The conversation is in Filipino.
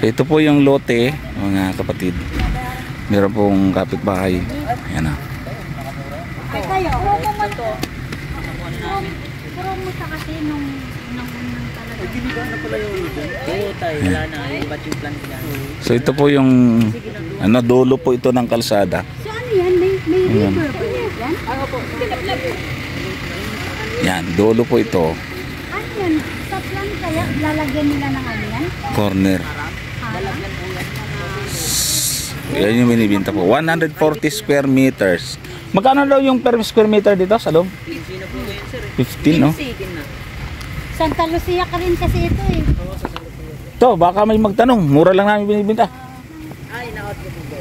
So ito po yung lote, mga kapatid. Meron pong kapitbahay. Ayan na. Ay kayo, puro mo sa kasi nung talaga. Giniba na pala yung ulo dyan. Oo tayo, wala na. Iba't yung plan ko yan. So ito po yung dulo po ito ng kalsada. So ano yan? May river ba yan? Ano po? Yan, dulo po ito. Ano yan? Sa plan kaya lalagyan nila ng ano yan? Corner. Yan yung binibinta po. 140 square meters. Magkano daw yung per square meter dito sa loob? 15 na po ngayon sir. 15, no? 15 na. Santa Lucia ka rin kasi ito eh. Ito, baka may magtanong. Mura lang namin binibinta. Ay, nakot ko po ba?